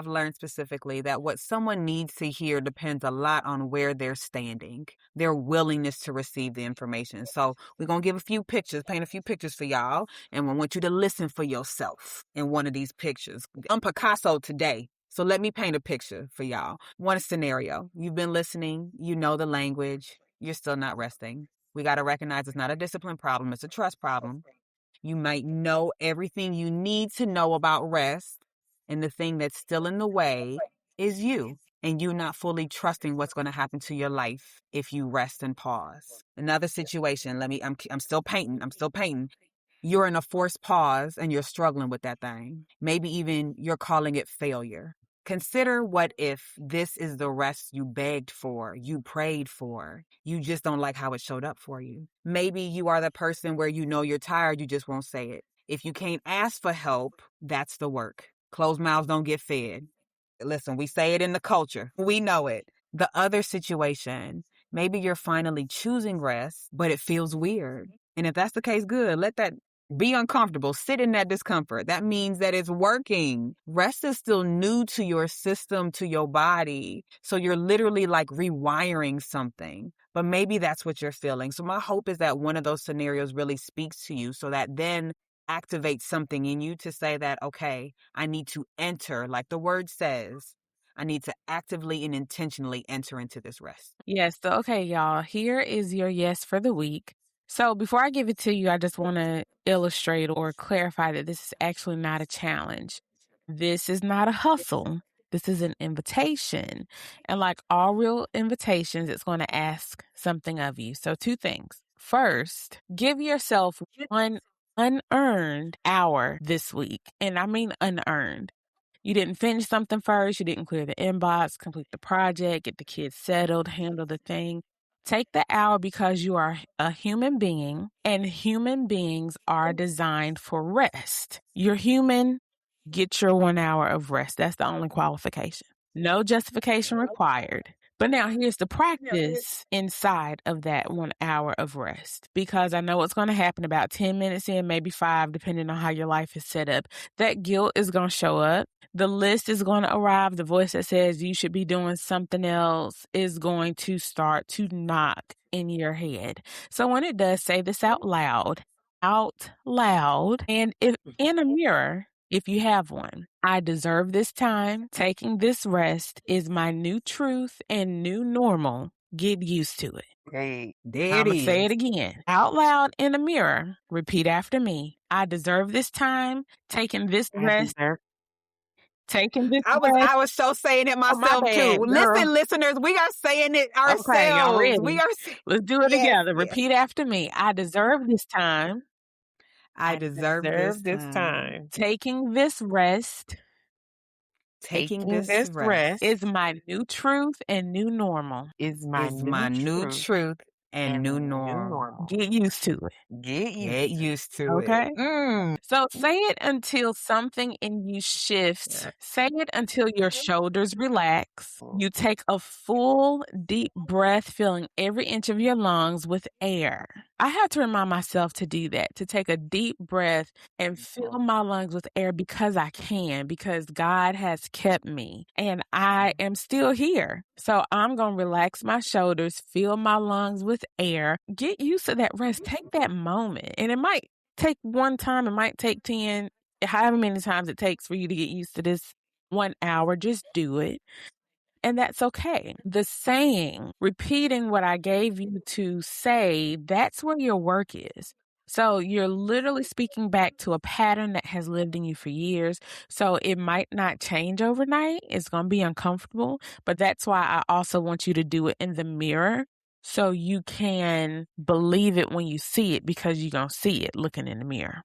learned specifically that what someone needs to hear depends a lot on where they're standing, their willingness to receive the information. So we're going to give paint a few pictures for y'all. And we want you to listen for yourself in one of these pictures. I'm Picasso today. So let me paint a picture for y'all. One scenario. You've been listening. You know the language. You're still not resting. We got to recognize it's not a discipline problem. It's a trust problem. You might know everything you need to know about rest. And the thing that's still in the way is you. And you not fully trusting what's going to happen to your life if you rest and pause. Another situation. I'm still painting. You're in a forced pause and you're struggling with that thing. Maybe even you're calling it failure. Consider what if this is the rest you begged for, you prayed for. You just don't like how it showed up for you. Maybe you are the person where you know you're tired, you just won't say it. If you can't ask for help, that's the work. Closed mouths don't get fed. Listen, we say it in the culture. We know it. The other situation, maybe you're finally choosing rest, but it feels weird. And if that's the case, good. Let that be uncomfortable. Sit in that discomfort. That means that it's working. Rest is still new to your system, to your body. So you're literally like rewiring something. But maybe that's what you're feeling. So my hope is that one of those scenarios really speaks to you so that then activates something in you to say that, okay, I need to enter, like the word says, I need to actively and intentionally enter into this rest. Yes. So, okay, y'all, here is your yes for the week. So before I give it to you, I just want to illustrate or clarify that this is actually not a challenge. This is not a hustle. This is an invitation. And like all real invitations, it's going to ask something of you. So 2 things. First, give yourself one unearned hour this week. And I mean unearned. You didn't finish something first. You didn't clear the inbox, complete the project, get the kids settled, handle the thing. Take the hour because you are a human being and human beings are designed for rest. You're human, get your 1 hour of rest. That's the only qualification. No justification required. But now here's the practice inside of that 1 hour of rest, because I know what's going to happen about 10 minutes in, maybe 5, depending on how your life is set up. That guilt is going to show up. The list is going to arrive. The voice that says you should be doing something else is going to start to knock in your head. So when it does, say this out loud. And if in a mirror, if you have one, I deserve this time. Taking this rest is my new truth and new normal. Get used to it. Great. There I'm it going to say is. it again. Out loud in a mirror. Repeat after me. I deserve this time. Taking this rest. Taking this rest. I was so saying it my myself bad, too. girl. Listen, listeners, we are saying it ourselves. Okay, y'all ready? We are. Let's do it Yes, together. yes. Repeat after me. I deserve this time. I deserve this time. Taking this rest Taking this rest is my new truth and new normal. Is my new truth and new normal. Get used to it. Get used to Okay. it. So say it until something in you shifts. Yeah. Say it until your shoulders relax. You take a full, deep breath, filling every inch of your lungs with air. I have to remind myself to do that, to take a deep breath and fill my lungs with air because I can, because God has kept me and I am still here. So I'm going to relax my shoulders, fill my lungs with air, get used to that rest. Take that moment. And it might take one time, it might take 10, however many times it takes for you to get used to this 1 hour. Just do it. And that's okay. The saying, repeating what I gave you to say, that's where your work is. So you're literally speaking back to a pattern that has lived in you for years. So it might not change overnight. It's going to be uncomfortable. But that's why I also want you to do it in the mirror so you can believe it when you see it, because you're going to see it looking in the mirror.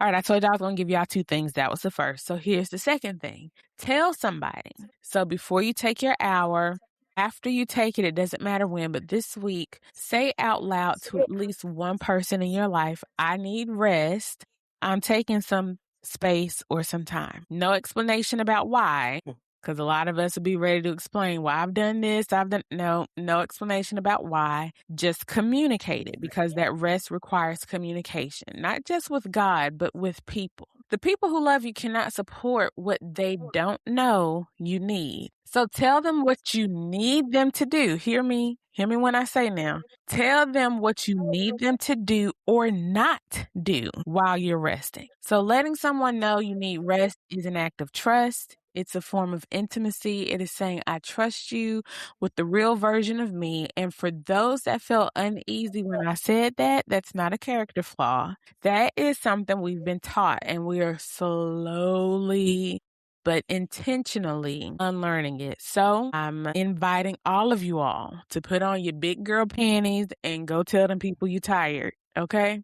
All right, I told you I was going to give y'all 2 things. That was the first. So here's the second thing. Tell somebody. So before you take your hour, after you take it, it doesn't matter when, but this week, say out loud to at least one person in your life, I need rest. I'm taking some space or some time. No explanation about why, because a lot of us will be ready to explain why I've done this. No explanation about why. Just communicate it, because that rest requires communication, not just with God, but with people. The people who love you cannot support what they don't know you need. So tell them what you need them to do. Hear me when I say now. Tell them what you need them to do or not do while you're resting. So letting someone know you need rest is an act of trust. It's a form of intimacy. It is saying, I trust you with the real version of me. And for those that felt uneasy when I said that, that's not a character flaw. That is something we've been taught, and we are slowly but intentionally unlearning it. So I'm inviting all of you all to put on your big girl panties and go tell them people you're tired. Okay?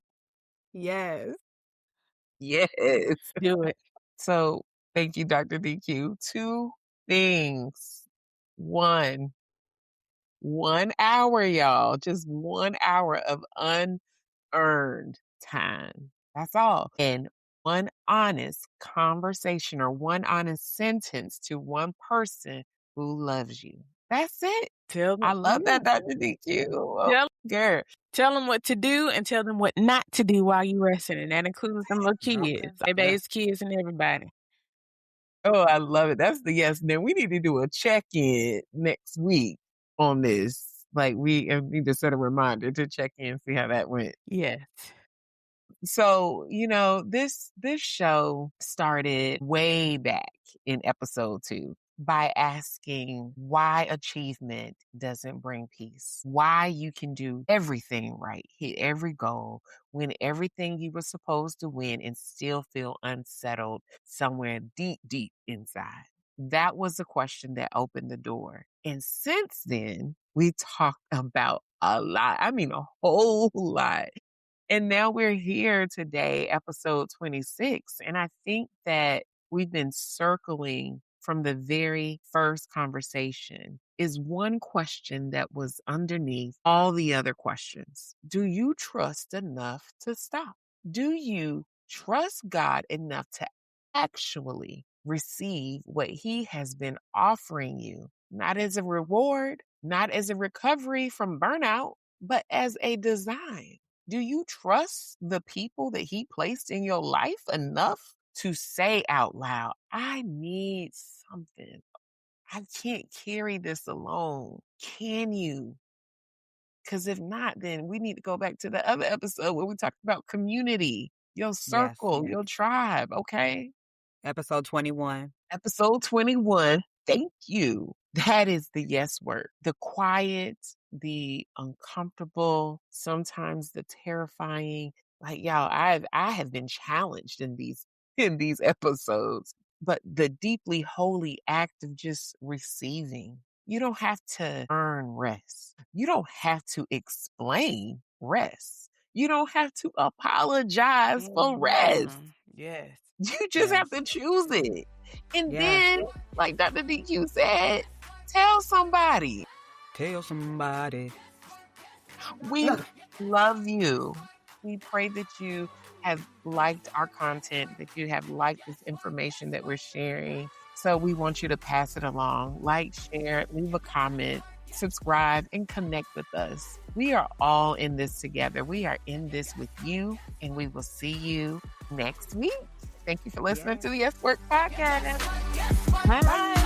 Yes. Yes. Do it. So thank you, Dr. DQ. 2 things. 1 hour, y'all. Just 1 hour of unearned time. That's all. And one honest conversation or one honest sentence to one person who loves you. That's it. Tell them. I love that, Dr. DQ. Oh, girl. Tell them what to do and tell them what not to do while you're resting. And that includes them little kids, babies, kids, and everybody. Oh, I love it. That's the yes. Now we need to do a check-in next week on this. Like we need to set a reminder to check in, see how that went. Yes. So, this show started way back in episode 2. by asking why achievement doesn't bring peace, why you can do everything right, hit every goal, win everything you were supposed to win, and still feel unsettled somewhere deep, deep inside. That was the question that opened the door. And since then, we talked about a lot. I mean, a whole lot. And now we're here today, episode 26. And I think that we've been circling from the very first conversation is one question that was underneath all the other questions. Do you trust enough to stop? Do you trust God enough to actually receive what He has been offering you, not as a reward, not as a recovery from burnout, but as a design? Do you trust the people that He placed in your life enough to say out loud, I need something. I can't carry this alone. Can you? Because if not, then we need to go back to the other episode where we talked about community, your Yes. circle, your tribe, okay? Episode 21. Episode 21. Thank you. That is the yes work. The quiet, the uncomfortable, sometimes the terrifying. Like y'all, I have been challenged in these episodes, but the deeply holy act of just receiving. You don't have to earn rest. You don't have to explain rest. You don't have to apologize for rest. Yes. You just have to choose it. And Yes. then, like Dr. DQ said, tell somebody. Tell somebody. We love you. We pray that you have liked our content, that you have liked this information that we're sharing. So we want you to pass it along. Like, share, leave a comment, subscribe, and connect with us. We are all in this together. We are in this with you, and we will see you next week. Thank you for listening to the YesWork podcast. Bye.